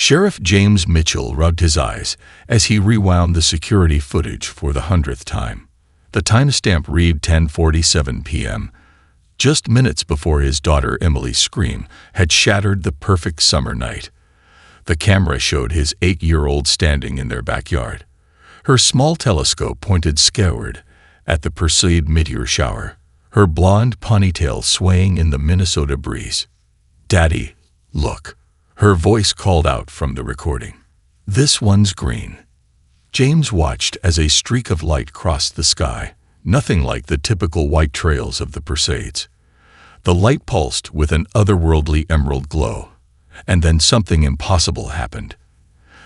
Sheriff James Mitchell rubbed his eyes as he rewound the security footage for the 100th time. The timestamp read 10:47 p.m., just minutes before his daughter Emily's scream had shattered the perfect summer night. The camera showed his 8-year-old standing in their backyard, her small telescope pointed skyward at the Perseid meteor shower, her blonde ponytail swaying in the Minnesota breeze. "Daddy, look," her voice called out from the recording. "This one's green." James watched as a streak of light crossed the sky, nothing like the typical white trails of the Perseids. The light pulsed with an otherworldly emerald glow, and then something impossible happened.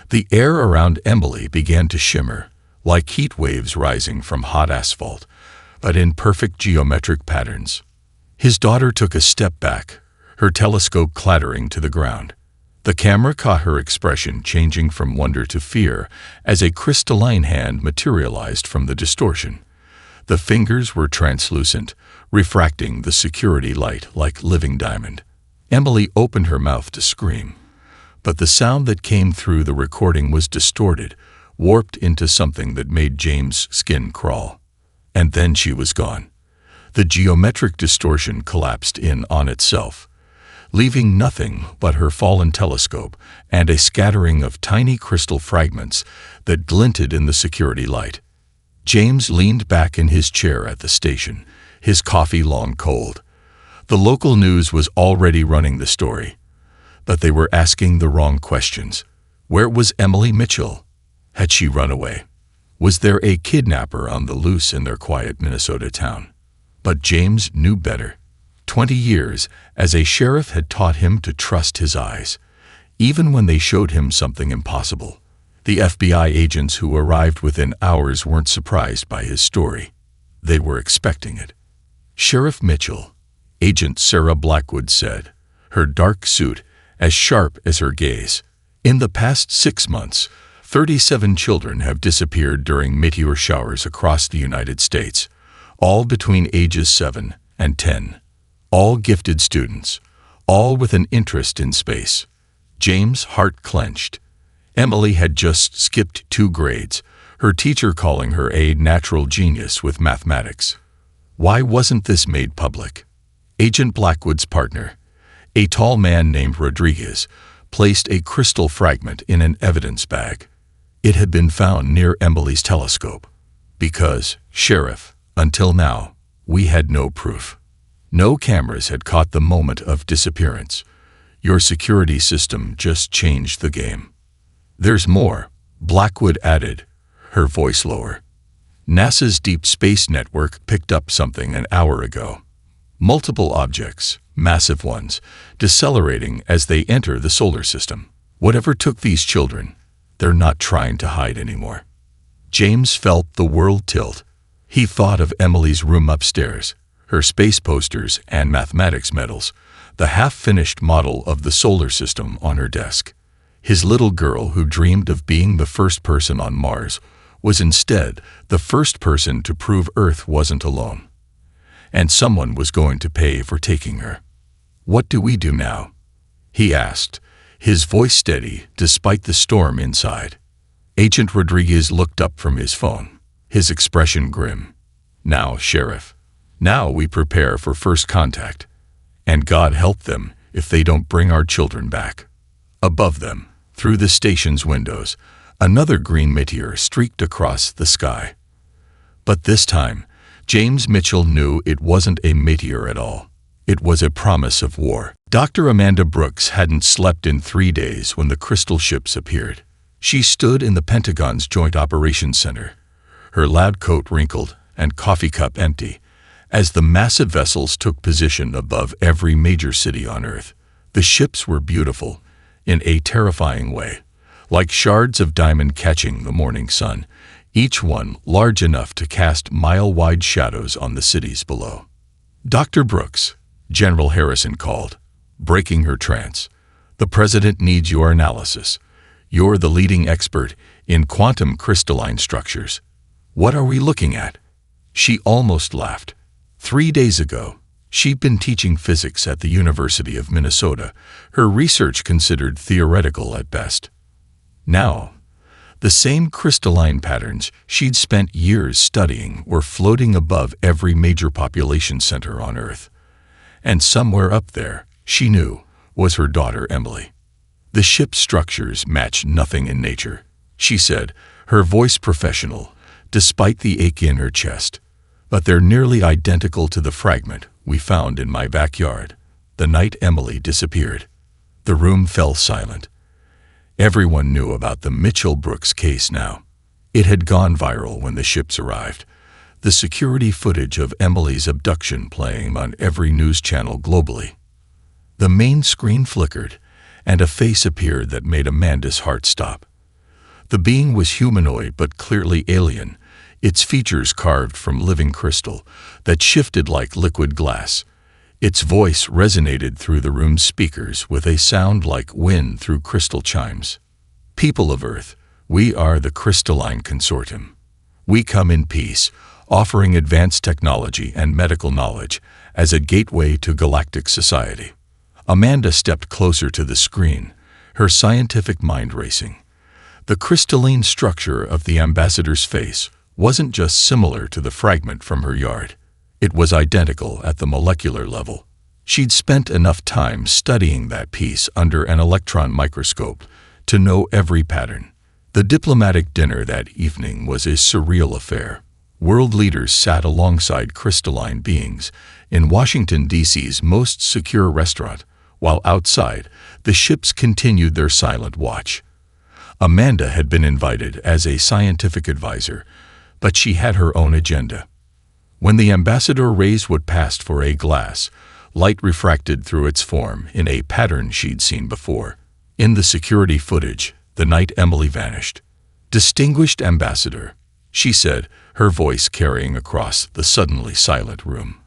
The air around Emily began to shimmer, like heat waves rising from hot asphalt, but in perfect geometric patterns. His daughter took a step back, her telescope clattering to the ground. The camera caught her expression changing from wonder to fear as a crystalline hand materialized from the distortion. The fingers were translucent, refracting the security light like living diamond. Emily opened her mouth to scream, but the sound that came through the recording was distorted, warped into something that made James' skin crawl. And then she was gone. The geometric distortion collapsed in on itself, leaving nothing but her fallen telescope and a scattering of tiny crystal fragments that glinted in the security light. James leaned back in his chair at the station, his coffee long cold. The local news was already running the story, but they were asking the wrong questions. Where was Emily Mitchell? Had she run away? Was there a kidnapper on the loose in their quiet Minnesota town? But James knew better. 20 years as a sheriff had taught him to trust his eyes, even when they showed him something impossible. The FBI agents who arrived within hours weren't surprised by his story. They were expecting it. "Sheriff Mitchell," Agent Sarah Blackwood said, her dark suit as sharp as her gaze. "In the past 6 months, 37 children have disappeared during meteor showers across the United States, all between ages 7 and 10. All gifted students, all with an interest in space." James' heart clenched. Emily had just skipped 2 grades, her teacher calling her a natural genius with mathematics. Why wasn't this made public? Agent Blackwood's partner, a tall man named Rodriguez, placed a crystal fragment in an evidence bag. It had been found near Emily's telescope. Because, Sheriff, until now, we had no proof. No cameras had caught the moment of disappearance. Your security system just changed the game. "There's more," Blackwood added, her voice lower. "NASA's Deep Space Network picked up something an hour ago. Multiple objects, massive ones, decelerating as they enter the solar system. Whatever took these children, they're not trying to hide anymore." James felt the world tilt. He thought of Emily's room upstairs, her space posters and mathematics medals, the half-finished model of the solar system on her desk. His little girl who dreamed of being the first person on Mars was instead the first person to prove Earth wasn't alone. And someone was going to pay for taking her. "What do we do now?" he asked, his voice steady despite the storm inside. Agent Rodriguez looked up from his phone, his expression grim. "Now, Sheriff, now we prepare for first contact. And God help them if they don't bring our children back." Above them, through the station's windows, another green meteor streaked across the sky. But this time, James Mitchell knew it wasn't a meteor at all. It was a promise of war. Dr. Amanda Brooks hadn't slept in 3 days when the crystal ships appeared. She stood in the Pentagon's Joint Operations Center, her lab coat wrinkled and coffee cup empty, as the massive vessels took position above every major city on Earth. The ships were beautiful, in a terrifying way, like shards of diamond catching the morning sun, each one large enough to cast mile-wide shadows on the cities below. "Dr. Brooks," General Harrison called, breaking her trance, "the President needs your analysis. You're the leading expert in quantum crystalline structures." "What are we looking at?" She almost laughed. 3 days ago, She'd been teaching physics at the University of Minnesota, her research considered theoretical at best. Now, the same crystalline patterns she'd spent years studying were floating above every major population center on Earth. And somewhere up there, she knew, was her daughter Emily. The ship's structures match nothing in nature, she said, her voice professional, despite the ache in her chest. But they're nearly identical to the fragment we found in my backyard the night Emily disappeared. The room fell silent. Everyone knew about the Mitchell Brooks case now. It had gone viral when the ships arrived. The security footage of Emily's abduction playing on every news channel globally. The main screen flickered, and a face appeared that made Amanda's heart stop. The being was humanoid but clearly alien, its features carved from living crystal that shifted like liquid glass. Its voice resonated through the room's speakers with a sound like wind through crystal chimes. People of Earth, we are the Crystalline Consortium. We come in peace, offering advanced technology and medical knowledge as a gateway to galactic society. Amanda stepped closer to the screen, her scientific mind racing. The crystalline structure of the ambassador's face wasn't just similar to the fragment from her yard. It was identical at the molecular level. She'd spent enough time studying that piece under an electron microscope to know every pattern. The diplomatic dinner that evening was a surreal affair. World leaders sat alongside crystalline beings in Washington, D.C.'s most secure restaurant, while outside, the ships continued their silent watch. Amanda had been invited as a scientific advisor, but she had her own agenda. When the ambassador raised what passed for a glass, light refracted through its form in a pattern she'd seen before. In the security footage, the night Emily vanished. "Distinguished ambassador," she said, her voice carrying across the suddenly silent room.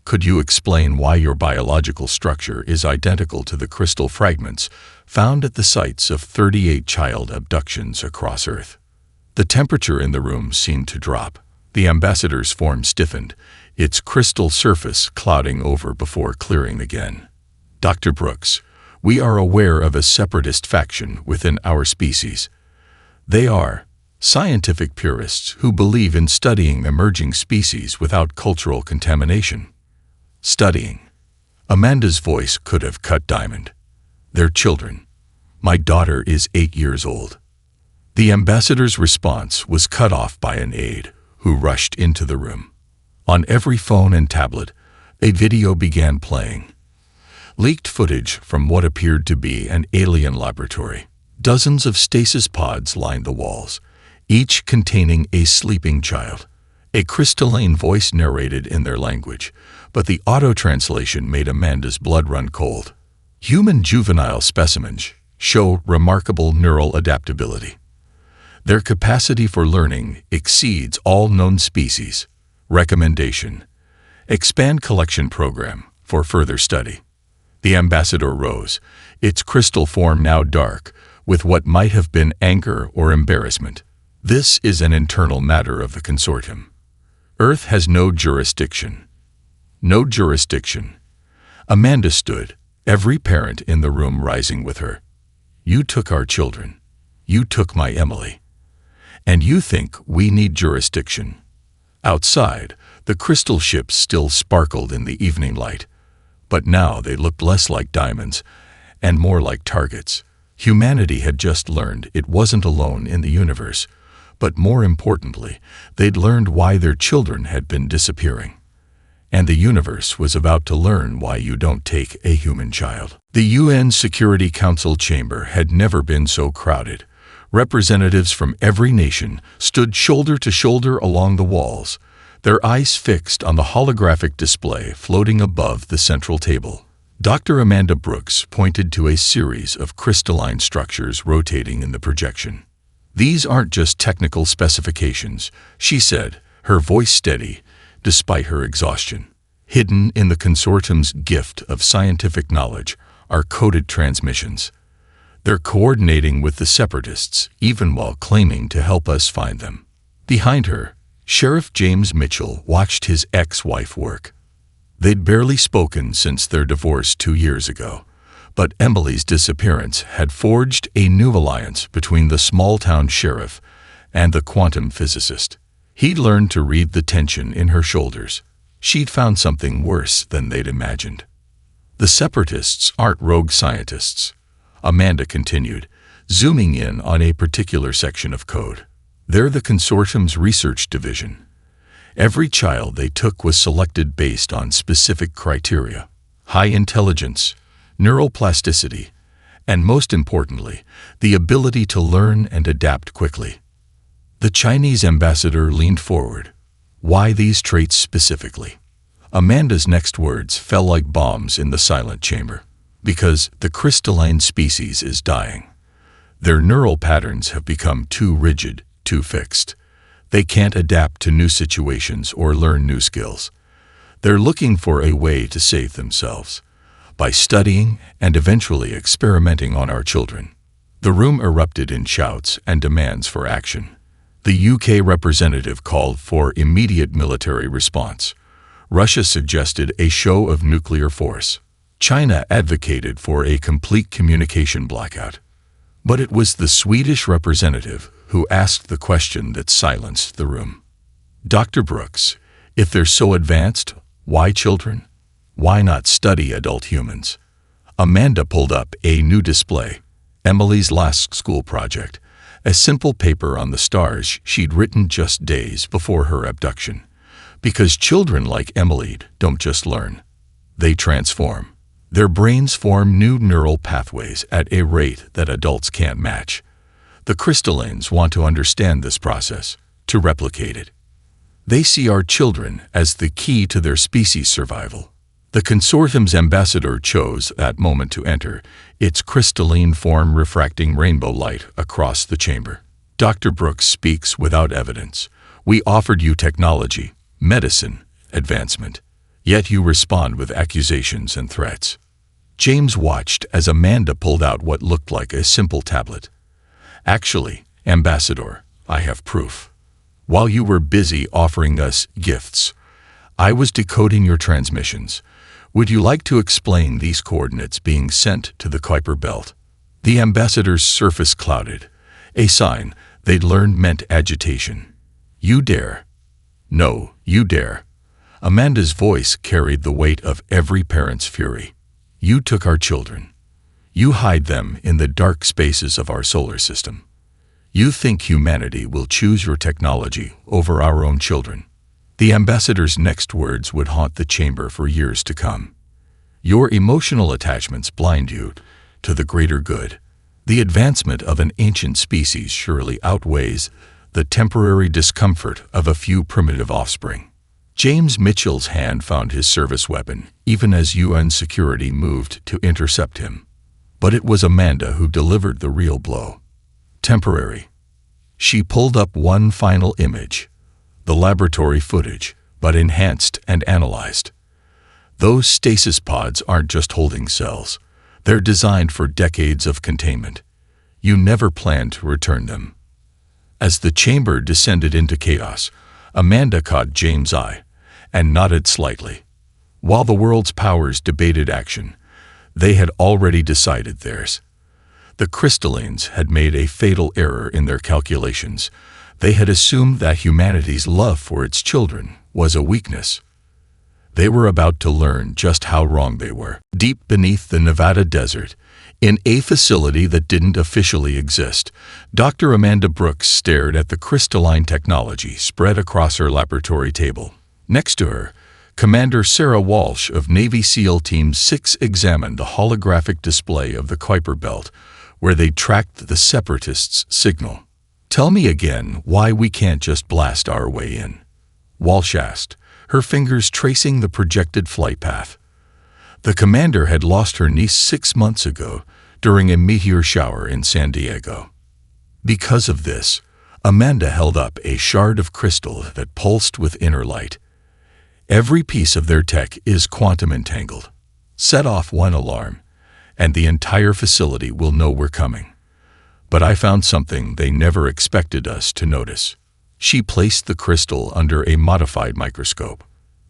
"Could you explain why your biological structure is identical to the crystal fragments found at the sites of 38 child abductions across Earth?" The temperature in the room seemed to drop. The ambassador's form stiffened, its crystal surface clouding over before clearing again. "Dr. Brooks, we are aware of a separatist faction within our species. They are scientific purists who believe in studying emerging species without cultural contamination." Studying. Amanda's voice could have cut diamond. "They're children. My daughter is 8 years old." The ambassador's response was cut off by an aide who rushed into the room. On every phone and tablet, a video began playing. Leaked footage from what appeared to be an alien laboratory. Dozens of stasis pods lined the walls, each containing a sleeping child. A crystalline voice narrated in their language, but the auto-translation made Amanda's blood run cold. Human juvenile specimens show remarkable neural adaptability. Their capacity for learning exceeds all known species. Recommendation: expand collection program for further study. The ambassador rose, its crystal form now dark, with what might have been anger or embarrassment. "This is an internal matter of the consortium. Earth has no jurisdiction." No jurisdiction. Amanda stood, every parent in the room rising with her. "You took our children. You took my Emily. And you think we need jurisdiction?" Outside, the crystal ships still sparkled in the evening light, but now they looked less like diamonds and more like targets. Humanity had just learned it wasn't alone in the universe, but more importantly, they'd learned why their children had been disappearing. And the universe was about to learn why you don't take a human child. The UN Security Council chamber had never been so crowded. Representatives from every nation stood shoulder to shoulder along the walls, their eyes fixed on the holographic display floating above the central table. Dr. Amanda Brooks pointed to a series of crystalline structures rotating in the projection. "These aren't just technical specifications," she said, her voice steady, despite her exhaustion. "Hidden in the consortium's gift of scientific knowledge are coded transmissions. They're coordinating with the separatists, even while claiming to help us find them." Behind her, Sheriff James Mitchell watched his ex-wife work. They'd barely spoken since their divorce 2 years ago, but Emily's disappearance had forged a new alliance between the small-town sheriff and the quantum physicist. He'd learned to read the tension in her shoulders. She'd found something worse than they'd imagined. The separatists aren't rogue scientists, Amanda continued, zooming in on a particular section of code. They're the consortium's research division. Every child they took was selected based on specific criteria: high intelligence, neuroplasticity, and most importantly, the ability to learn and adapt quickly. The Chinese ambassador leaned forward. Why these traits specifically? Amanda's next words fell like bombs in the silent chamber. Because the crystalline species is dying. Their neural patterns have become too rigid, too fixed. They can't adapt to new situations or learn new skills. They're looking for a way to save themselves by studying and eventually experimenting on our children. The room erupted in shouts and demands for action. The UK representative called for immediate military response. Russia suggested a show of nuclear force. China advocated for a complete communication blackout. But it was the Swedish representative who asked the question that silenced the room. Dr. Brooks, if they're so advanced, why children? Why not study adult humans? Amanda pulled up a new display, Emily's last school project, a simple paper on the stars she'd written just days before her abduction. Because children like Emily don't just learn, they transform. Their brains form new neural pathways at a rate that adults can't match. The crystallines want to understand this process, to replicate it. They see our children as the key to their species' survival. The consortium's ambassador chose that moment to enter, its crystalline form refracting rainbow light across the chamber. Dr. Brooks speaks without evidence. We offered you technology, medicine, advancement. Yet you respond with accusations and threats. James watched as Amanda pulled out what looked like a simple tablet. Actually, Ambassador, I have proof. While you were busy offering us gifts, I was decoding your transmissions. Would you like to explain these coordinates being sent to the Kuiper Belt? The ambassador's surface clouded, a sign they'd learned meant agitation. You dare. No, you dare. Amanda's voice carried the weight of every parent's fury. You took our children. You hide them in the dark spaces of our solar system. You think humanity will choose your technology over our own children. The ambassador's next words would haunt the chamber for years to come. Your emotional attachments blind you to the greater good. The advancement of an ancient species surely outweighs the temporary discomfort of a few primitive offspring. James Mitchell's hand found his service weapon, even as UN security moved to intercept him. But it was Amanda who delivered the real blow. Temporary. She pulled up one final image, the laboratory footage, but enhanced and analyzed. Those stasis pods aren't just holding cells. They're designed for decades of containment. You never planned to return them. As the chamber descended into chaos, Amanda caught James' eye and nodded slightly. While the world's powers debated action, they had already decided theirs. The crystallines had made a fatal error in their calculations. They had assumed that humanity's love for its children was a weakness. They were about to learn just how wrong they were. Deep beneath the Nevada desert, in a facility that didn't officially exist, Dr. Amanda Brooks stared at the crystalline technology spread across her laboratory table. Next to her, Commander Sarah Walsh of Navy SEAL Team 6 examined the holographic display of the Kuiper Belt, where they tracked the separatists' signal. Tell me again why we can't just blast our way in, Walsh asked, her fingers tracing the projected flight path. The commander had lost her niece 6 months ago during a meteor shower in San Diego. Because of this, Amanda held up a shard of crystal that pulsed with inner light. Every piece of their tech is quantum entangled. Set off one alarm, and the entire facility will know we're coming. But I found something they never expected us to notice. She placed the crystal under a modified microscope.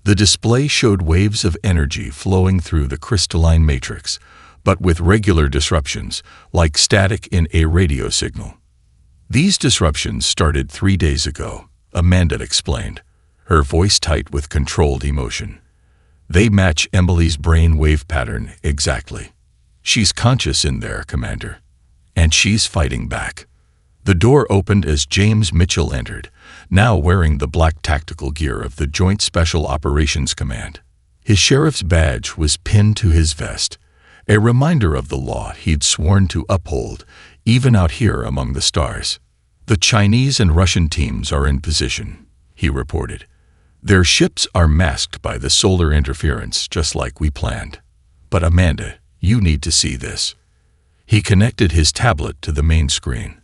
The display showed waves of energy flowing through the crystalline matrix, but with regular disruptions, like static in a radio signal. These disruptions started 3 days ago, Amanda explained, her voice tight with controlled emotion. They match Emily's brain wave pattern exactly. She's conscious in there, Commander. And she's fighting back. The door opened as James Mitchell entered, now wearing the black tactical gear of the Joint Special Operations Command. His sheriff's badge was pinned to his vest, a reminder of the law he'd sworn to uphold, even out here among the stars. The Chinese and Russian teams are in position, he reported. Their ships are masked by the solar interference, just like we planned. But Amanda, you need to see this. He connected his tablet to the main screen.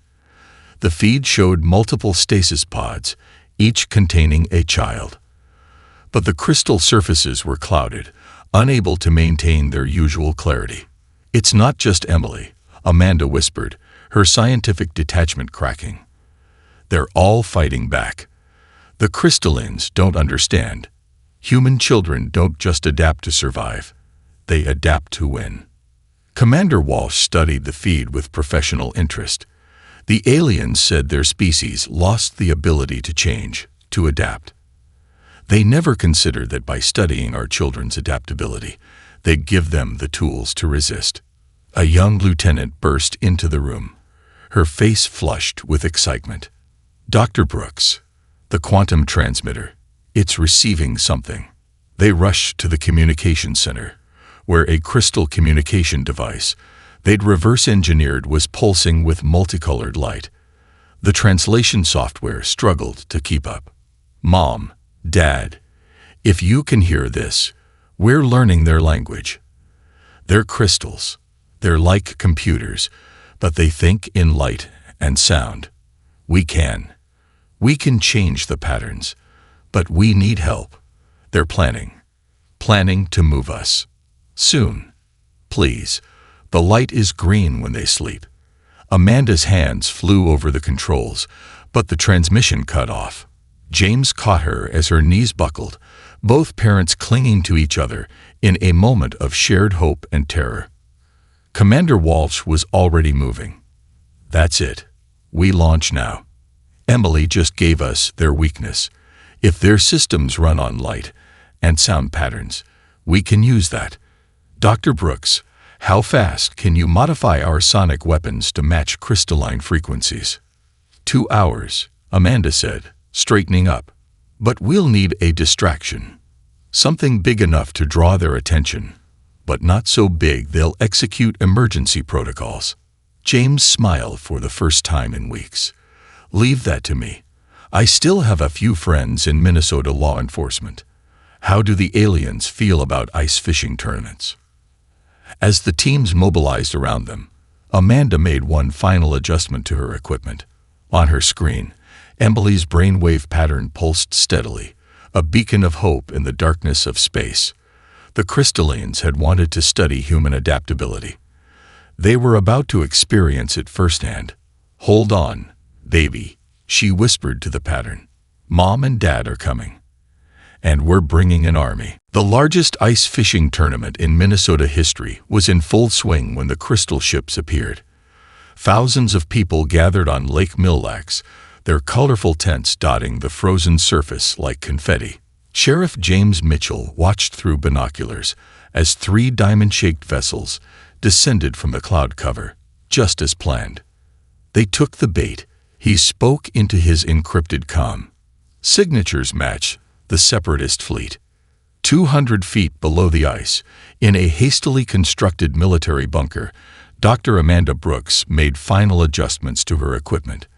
The feed showed multiple stasis pods, each containing a child. But the crystal surfaces were clouded, unable to maintain their usual clarity. It's not just Emily, Amanda whispered, her scientific detachment cracking. They're all fighting back. The crystallines don't understand. Human children don't just adapt to survive. They adapt to win. Commander Walsh studied the feed with professional interest. The aliens said their species lost the ability to change, to adapt. They never considered that by studying our children's adaptability, they'd give them the tools to resist. A young lieutenant burst into the room, her face flushed with excitement. Dr. Brooks, the quantum transmitter, it's receiving something. They rushed to the communication center, where a crystal communication device they'd reverse-engineered was pulsing with multicolored light. The translation software struggled to keep up. Mom, Dad, if you can hear this, we're learning their language. They're crystals. They're like computers, but they think in light and sound. We can. We can change the patterns, but we need help. They're planning to move us. Soon. Please. The light is green when they sleep. Amanda's hands flew over the controls, but the transmission cut off. James caught her as her knees buckled, both parents clinging to each other in a moment of shared hope and terror. Commander Walsh was already moving. That's it. We launch now. Emily just gave us their weakness. If their systems run on light and sound patterns, we can use that. Dr. Brooks, how fast can you modify our sonic weapons to match crystalline frequencies? 2 hours, Amanda said, straightening up. But we'll need a distraction. Something big enough to draw their attention, but not so big they'll execute emergency protocols. James smiled for the first time in weeks. Leave that to me. I still have a few friends in Minnesota law enforcement. How do the aliens feel about ice fishing tournaments? As the teams mobilized around them, Amanda made one final adjustment to her equipment. On her screen, Emily's brainwave pattern pulsed steadily, a beacon of hope in the darkness of space. The crystallines had wanted to study human adaptability. They were about to experience it firsthand. Hold on, baby, she whispered to the pattern. Mom and Dad are coming. And we're bringing an army. The largest ice fishing tournament in Minnesota history was in full swing when the crystal ships appeared. Thousands of people gathered on Lake Mille Lacs, their colorful tents dotting the frozen surface like confetti. Sheriff James Mitchell watched through binoculars as 3 diamond-shaped vessels descended from the cloud cover, just as planned. They took the bait. He spoke into his encrypted comm. Signatures match the Separatist fleet. 200 feet below the ice, in a hastily constructed military bunker, Dr. Amanda Brooks made final adjustments to her equipment.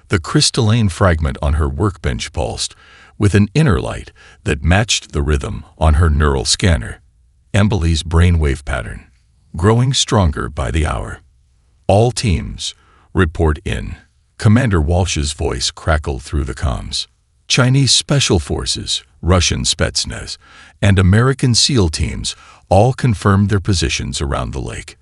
The crystalline fragment on her workbench pulsed, with an inner light that matched the rhythm on her neural scanner. Emily's brainwave pattern, growing stronger by the hour. All teams, report in. Commander Walsh's voice crackled through the comms. Chinese Special Forces, Russian Spetsnaz, and American SEAL teams all confirmed their positions around the lake.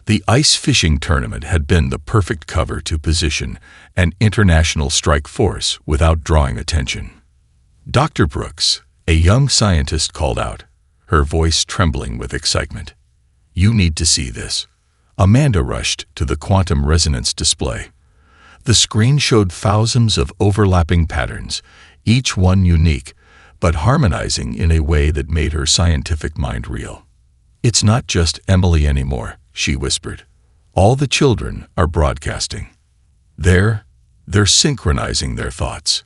The ice fishing tournament had been the perfect cover to position an international strike force without drawing attention. Dr. Brooks, A young scientist called out, her voice trembling with excitement. "You need to see this." Amanda rushed to the quantum resonance display. The screen showed thousands of overlapping patterns, each one unique, but harmonizing in a way that made her scientific mind reel. "It's not just Emily anymore," she whispered. "All the children are broadcasting. They're synchronizing their thoughts."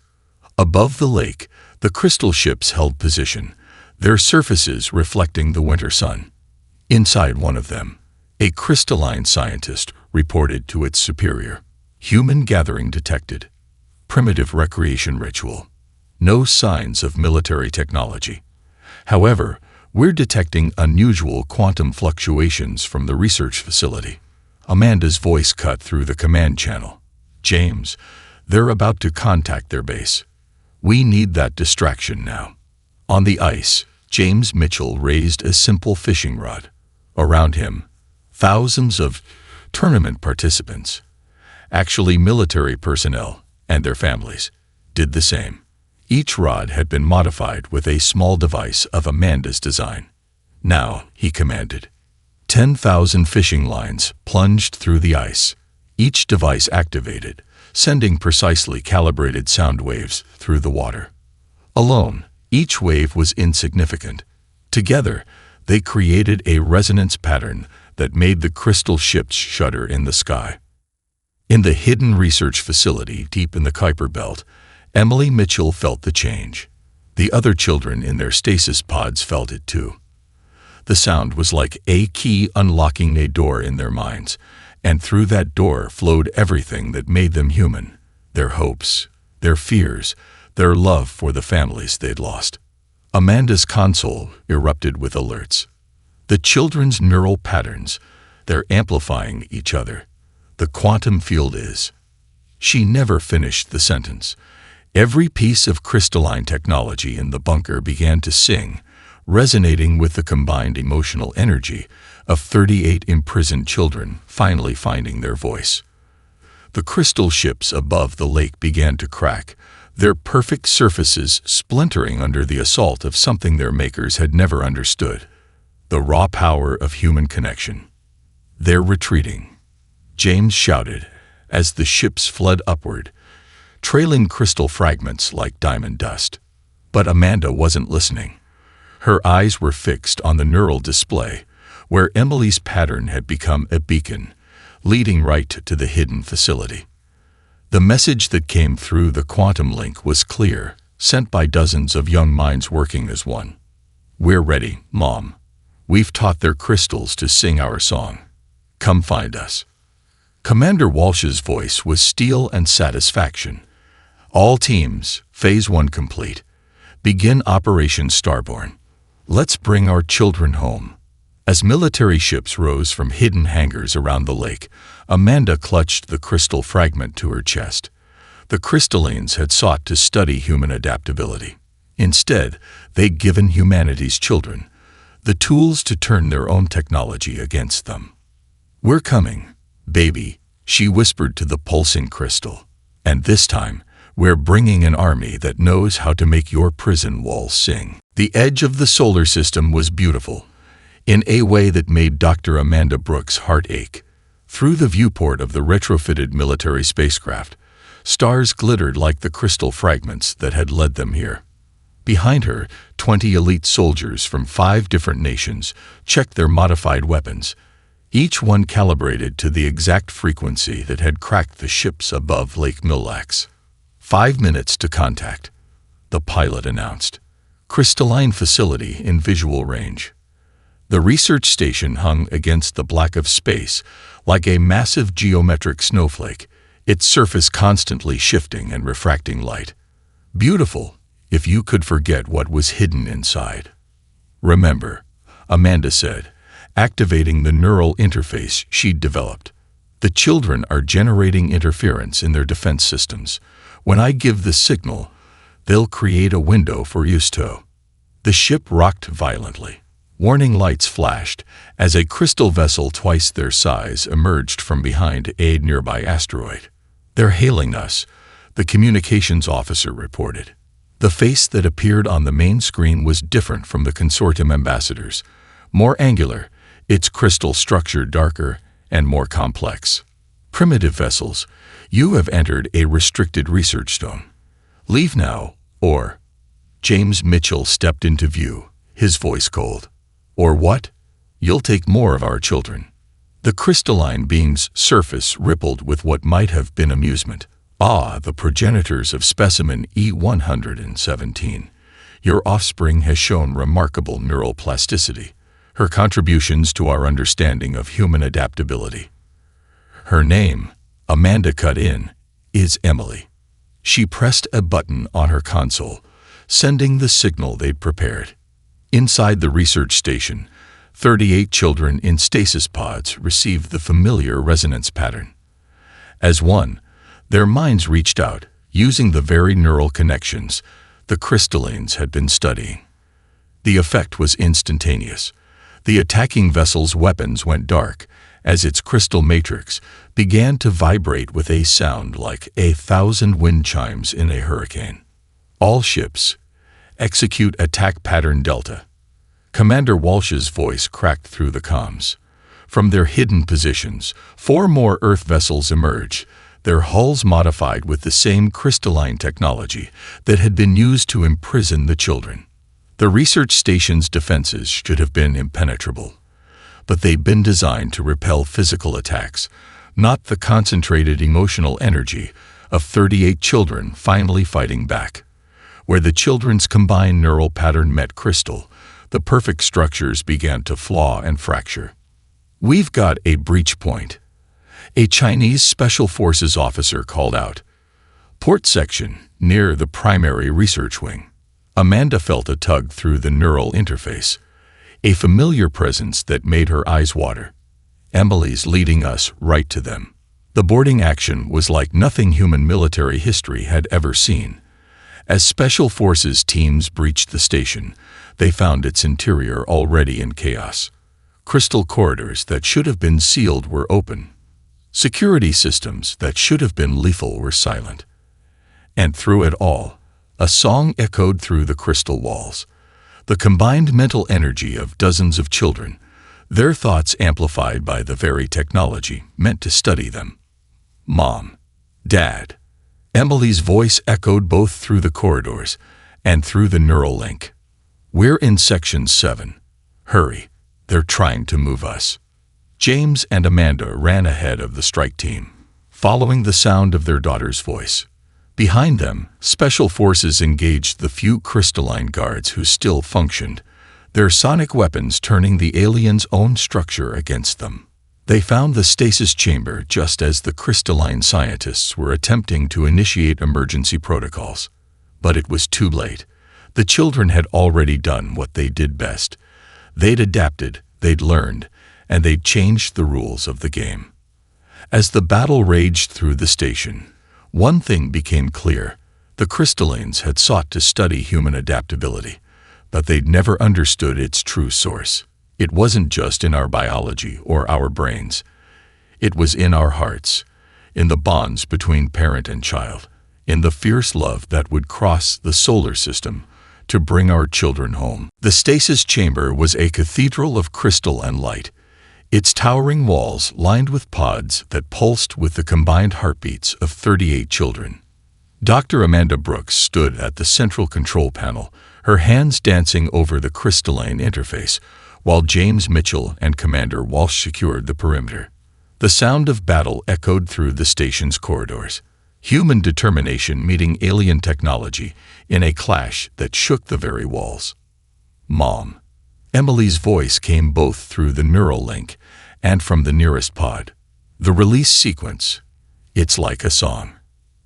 Above the lake, the crystal ships held position, their surfaces reflecting the winter sun. Inside one of them, a crystalline scientist reported to its superior. "Human gathering detected. Primitive recreation ritual. No signs of military technology. However, we're detecting unusual quantum fluctuations from the research facility." Amanda's voice cut through the command channel. "James, they're about to contact their base. We need that distraction now." On the ice, James Mitchell raised a simple fishing rod. Around him, thousands of tournament participants, actually military personnel and their families, did the same. Each rod had been modified with a small device of Amanda's design. "Now," he commanded. 10,000 fishing lines plunged through the ice, each device activated, sending precisely calibrated sound waves through the water. Alone, each wave was insignificant. Together, they created a resonance pattern that made the crystal ships shudder in the sky. In the hidden research facility deep in the Kuiper Belt, Emily Mitchell felt the change. The other children in their stasis pods felt it too. The sound was like a key unlocking a door in their minds, and through that door flowed everything that made them human: their hopes, their fears, their love for the families they'd lost. Amanda's console erupted with alerts. The children's neural patterns, they're amplifying each other. The quantum field is. She never finished the sentence. Every piece of crystalline technology in the bunker began to sing, resonating with the combined emotional energy of 38 imprisoned children finally finding their voice. The crystal ships above the lake began to crack, their perfect surfaces splintering under the assault of something their makers had never understood: the raw power of human connection. "They're retreating," James shouted as the ships fled upward, trailing crystal fragments like diamond dust. But Amanda wasn't listening. Her eyes were fixed on the neural display, where Emily's pattern had become a beacon, leading right to the hidden facility. The message that came through the quantum link was clear, sent by dozens of young minds working as one. "We're ready, Mom. We've taught their crystals to sing our song. Come find us." Commander Walsh's voice was steel and satisfaction. "All teams, Phase 1 complete. Begin Operation Starbound. Let's bring our children home." As military ships rose from hidden hangars around the lake, Amanda clutched the crystal fragment to her chest. The crystallines had sought to study human adaptability. Instead, they'd given humanity's children the tools to turn their own technology against them. "We're coming, baby," she whispered to the pulsing crystal. "And this time, we're bringing an army that knows how to make your prison walls sing." The edge of the solar system was beautiful, in a way that made Dr. Amanda Brooks' heart ache. Through the viewport of the retrofitted military spacecraft, stars glittered like the crystal fragments that had led them here. Behind her, 20 elite soldiers from 5 different nations checked their modified weapons, each one calibrated to the exact frequency that had cracked the ships above Lake Millax. 5 minutes to contact, the pilot announced. Crystalline facility in visual range. The research station hung against the black of space like a massive geometric snowflake, its surface constantly shifting and refracting light. Beautiful, if you could forget what was hidden inside. "Remember," Amanda said, activating the neural interface she'd developed. "The children are generating interference in their defense systems. When I give the signal, they'll create a window for Yusto." The ship rocked violently. Warning lights flashed as a crystal vessel twice their size emerged from behind a nearby asteroid. "They're hailing us," the communications officer reported. The face that appeared on the main screen was different from the consortium ambassadors, more angular, its crystal structure darker and more complex. Primitive vessels, you have entered a restricted research zone. Leave now, or... James Mitchell stepped into view, his voice cold. Or what? You'll take more of our children. The crystalline being's surface rippled with what might have been amusement. Ah, the progenitors of specimen E117. Your offspring has shown remarkable neural plasticity. Her contributions to our understanding of human adaptability. Her name, Amanda cut in, is Emily. She pressed a button on her console, sending the signal they'd prepared. Inside the research station, 38 children in stasis pods received the familiar resonance pattern. As one, their minds reached out, using the very neural connections the crystallines had been studying. The effect was instantaneous. The attacking vessel's weapons went dark as its crystal matrix began to vibrate with a sound like 1,000 wind chimes in a hurricane. All ships, execute attack pattern Delta. Commander Walsh's voice cracked through the comms. From their hidden positions, 4 more Earth vessels emerged, their hulls modified with the same crystalline technology that had been used to imprison the children. The research station's defenses should have been impenetrable, but they'd been designed to repel physical attacks, not the concentrated emotional energy of 38 children finally fighting back. Where the children's combined neural pattern met crystal, the perfect structures began to flaw and fracture. We've got a breach point. A Chinese Special Forces officer called out. Port section, near the primary research wing. Amanda felt a tug through the neural interface, a familiar presence that made her eyes water. Emily's leading us right to them. The boarding action was like nothing human military history had ever seen. As Special Forces teams breached the station, they found its interior already in chaos. Crystal corridors that should have been sealed were open. Security systems that should have been lethal were silent. And through it all, a song echoed through the crystal walls. The combined mental energy of dozens of children, their thoughts amplified by the very technology meant to study them. Mom, Dad. Emily's voice echoed both through the corridors and through the neural link. We're in Section 7. Hurry, they're trying to move us. James and Amanda ran ahead of the strike team, following the sound of their daughter's voice. Behind them, Special Forces engaged the few crystalline guards who still functioned, their sonic weapons turning the aliens' own structure against them. They found the stasis chamber just as the crystalline scientists were attempting to initiate emergency protocols. But it was too late. The children had already done what they did best. They'd adapted, they'd learned, and they'd changed the rules of the game. As the battle raged through the station, one thing became clear. The crystallines had sought to study human adaptability, but they'd never understood its true source. It wasn't just in our biology or our brains. It was in our hearts, in the bonds between parent and child, in the fierce love that would cross the solar system to bring our children home. The stasis chamber was a cathedral of crystal and light, its towering walls lined with pods that pulsed with the combined heartbeats of 38 children. Dr. Amanda Brooks stood at the central control panel, her hands dancing over the crystalline interface, while James Mitchell and Commander Walsh secured the perimeter. The sound of battle echoed through the station's corridors. Human determination meeting alien technology in a clash that shook the very walls. Mom. Emily's voice came both through the neural link and from the nearest pod. The release sequence. It's like a song.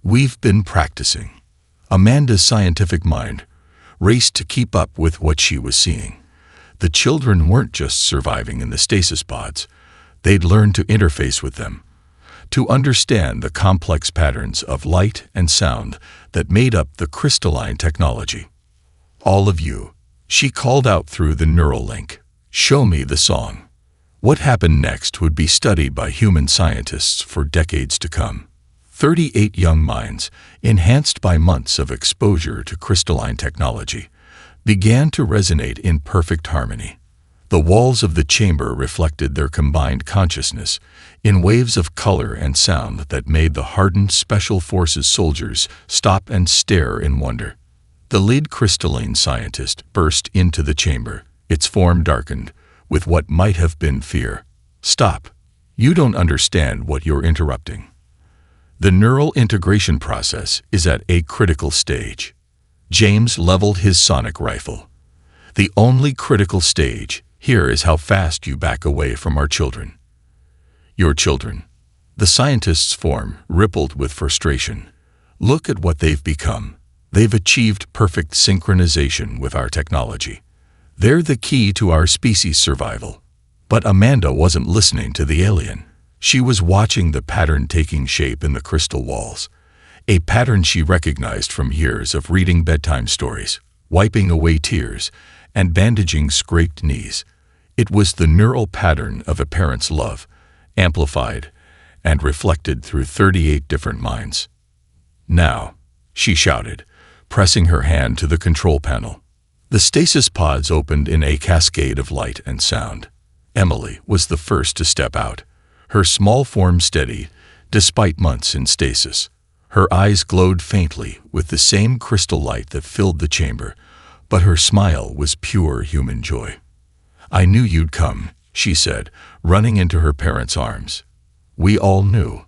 We've been practicing. Amanda's scientific mind raced to keep up with what she was seeing. The children weren't just surviving in the stasis pods. They'd learned to interface with them, to understand the complex patterns of light and sound that made up the crystalline technology. All of you, she called out through the neural link. Show me the song. What happened next would be studied by human scientists for decades to come. 38 young minds, enhanced by months of exposure to crystalline technology, began to resonate in perfect harmony. The walls of the chamber reflected their combined consciousness in waves of color and sound that made the hardened Special Forces soldiers stop and stare in wonder. The lead crystalline scientist burst into the chamber, its form darkened with what might have been fear. "Stop. You don't understand what you're interrupting. The neural integration process is at a critical stage." James leveled his sonic rifle. "The only critical stage here is how fast you back away from our children." "Your children." The scientist's form rippled with frustration. "Look at what they've become. They've achieved perfect synchronization with our technology. They're the key to our species' survival." But Amanda wasn't listening to the alien. She was watching the pattern taking shape in the crystal walls, a pattern she recognized from years of reading bedtime stories, wiping away tears, and bandaging scraped knees. It was the neural pattern of a parent's love, amplified and reflected through 38 different minds. "Now," she shouted, pressing her hand to the control panel. The stasis pods opened in a cascade of light and sound. Emily was the first to step out, her small form steady despite months in stasis. Her eyes glowed faintly with the same crystal light that filled the chamber, but her smile was pure human joy. "I knew you'd come," she said, running into her parents' arms. We all knew.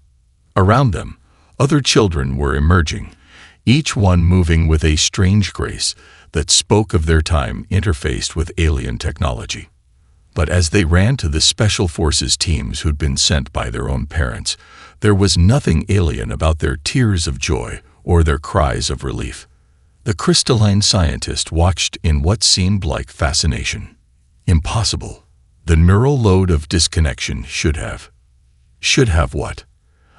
Around them, other children were emerging, each one moving with a strange grace that spoke of their time interfaced with alien technology. But as they ran to the Special Forces teams who'd been sent by their own parents, there was nothing alien about their tears of joy or their cries of relief. The crystalline scientist watched in what seemed like fascination. Impossible. The neural load of disconnection should have. "Should have what?"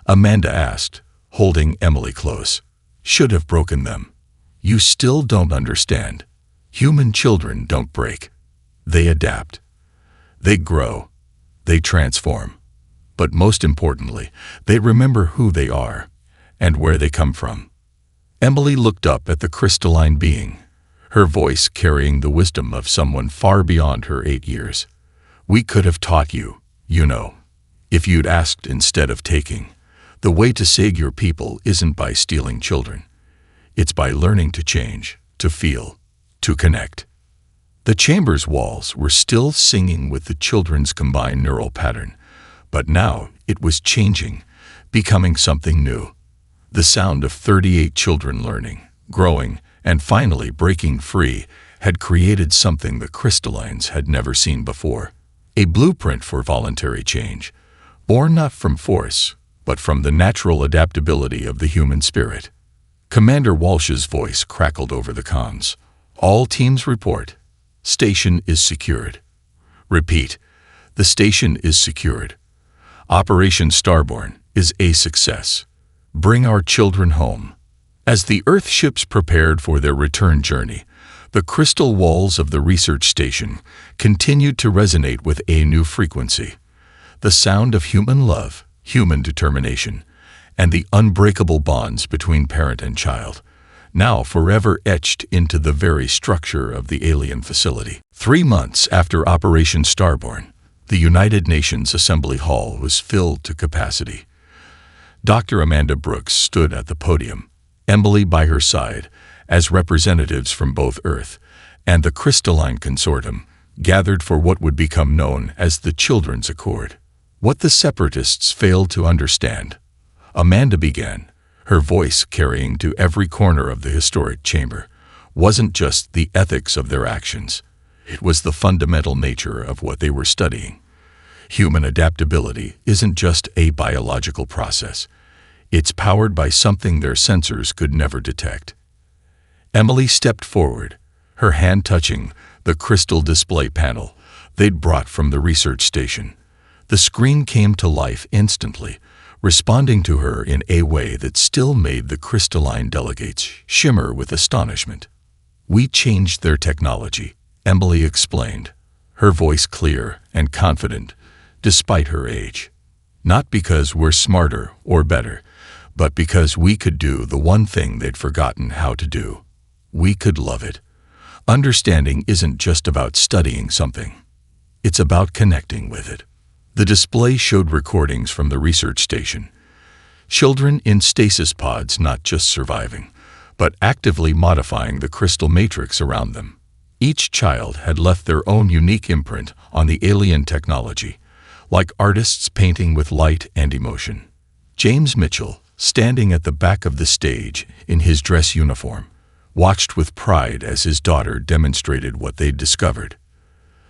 Amanda asked, holding Emily close. "Should have broken them. You still don't understand. Human children don't break. They adapt. They grow. They transform. But most importantly, they remember who they are and where they come from." Emily looked up at the crystalline being, her voice carrying the wisdom of someone far beyond her 8 years. "We could have taught you, you know, if you'd asked instead of taking. The way to save your people isn't by stealing children. It's by learning to change, to feel, to connect." The chamber's walls were still singing with the children's combined neural pattern, but now it was changing, becoming something new. The sound of 38 children learning, growing, and finally breaking free had created something the crystallines had never seen before. A blueprint for voluntary change, born not from force, but from the natural adaptability of the human spirit. Commander Walsh's voice crackled over the comms. "All teams report. Station is secured." "Repeat. The station is secured. Operation Starbound is a success. Bring our children home." As the Earth ships prepared for their return journey, the crystal walls of the research station continued to resonate with a new frequency. The sound of human love, human determination, and the unbreakable bonds between parent and child, now forever etched into the very structure of the alien facility. 3 months after Operation Starbound, the United Nations Assembly Hall was filled to capacity. Dr. Amanda Brooks stood at the podium, Emily by her side, as representatives from both Earth and the Crystalline Consortium gathered for what would become known as the Children's Accord. What the separatists failed to understand, Amanda began, her voice carrying to every corner of the historic chamber, wasn't just the ethics of their actions. It was the fundamental nature of what they were studying. Human adaptability isn't just a biological process. It's powered by something their sensors could never detect. Emily stepped forward, her hand touching the crystal display panel they'd brought from the research station. The screen came to life instantly, responding to her in a way that still made the crystalline delegates shimmer with astonishment. "We changed their technology," Emily explained, her voice clear and confident, despite her age. "Not because we're smarter or better, but because we could do the one thing they'd forgotten how to do. We could love it. Understanding isn't just about studying something. It's about connecting with it. The display showed recordings from the research station. Children in stasis pods not just surviving, but actively modifying the crystal matrix around them. Each child had left their own unique imprint on the alien technology, like artists painting with light and emotion. James Mitchell, standing at the back of the stage in his dress uniform, watched with pride as his daughter demonstrated what they'd discovered.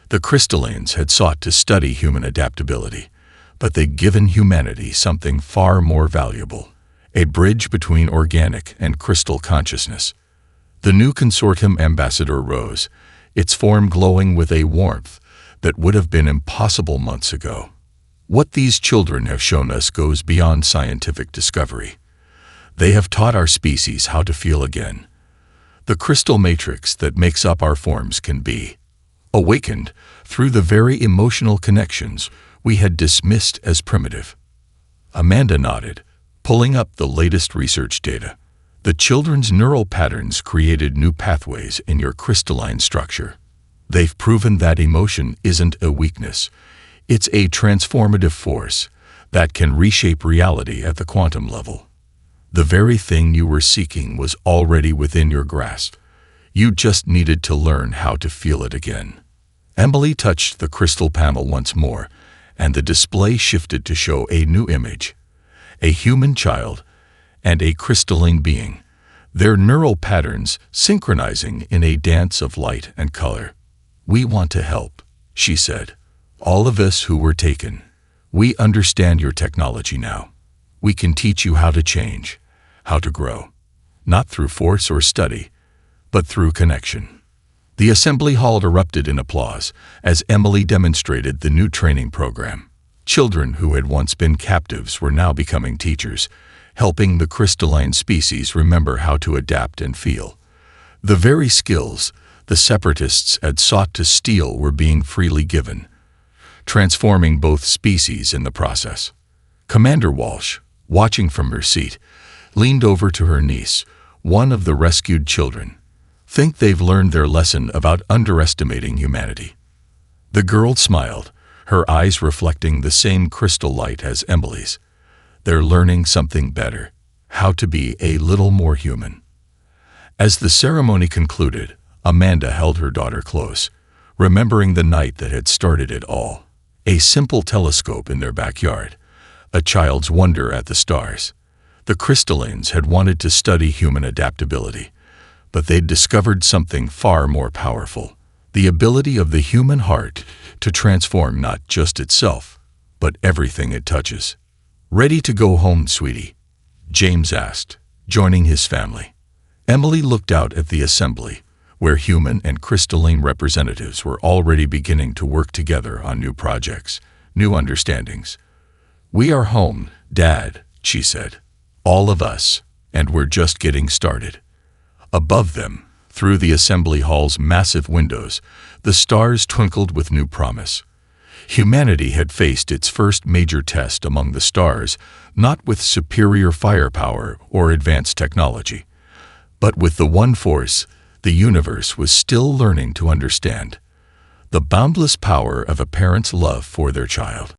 The crystallines had sought to study human adaptability, but they'd given humanity something far more valuable, a bridge between organic and crystal consciousness. The new consortium ambassador rose, its form glowing with a warmth that would have been impossible months ago. What these children have shown us goes beyond scientific discovery. They have taught our species how to feel again. The crystal matrix that makes up our forms can be awakened through the very emotional connections we had dismissed as primitive. Amanda nodded, pulling up the latest research data. The children's neural patterns created new pathways in your crystalline structure. They've proven that emotion isn't a weakness. It's a transformative force that can reshape reality at the quantum level. The very thing you were seeking was already within your grasp. You just needed to learn how to feel it again. Emily touched the crystal panel once more, and the display shifted to show a new image. A human child and a crystalline being, their neural patterns synchronizing in a dance of light and color. "We want to help," she said. "All of us who were taken. We understand your technology now. We can teach you how to change, how to grow, not through force or study, but through connection." The assembly hall erupted in applause as Emily demonstrated the new training program. Children who had once been captives were now becoming teachers, helping the crystalline species remember how to adapt and feel. The very skills the separatists had sought to steal were being freely given, transforming both species in the process. Commander Walsh, watching from her seat, leaned over to her niece, one of the rescued children. "Think they've learned their lesson about underestimating humanity?" The girl smiled, her eyes reflecting the same crystal light as Emily's. "They're learning something better, how to be a little more human." As the ceremony concluded, Amanda held her daughter close, remembering the night that had started it all. A simple telescope in their backyard, a child's wonder at the stars. The crystallines had wanted to study human adaptability, but they'd discovered something far more powerful, the ability of the human heart to transform not just itself, but everything it touches. "Ready to go home, sweetie?" James asked, joining his family. Emily looked out at the assembly, where human and crystalline representatives were already beginning to work together on new projects, new understandings. "We are home, Dad," she said. "All of us, and we're just getting started." Above them, through the assembly hall's massive windows, the stars twinkled with new promise. Humanity had faced its first major test among the stars, not with superior firepower or advanced technology, but with the one force the universe was still learning to understand: the boundless power of a parent's love for their child.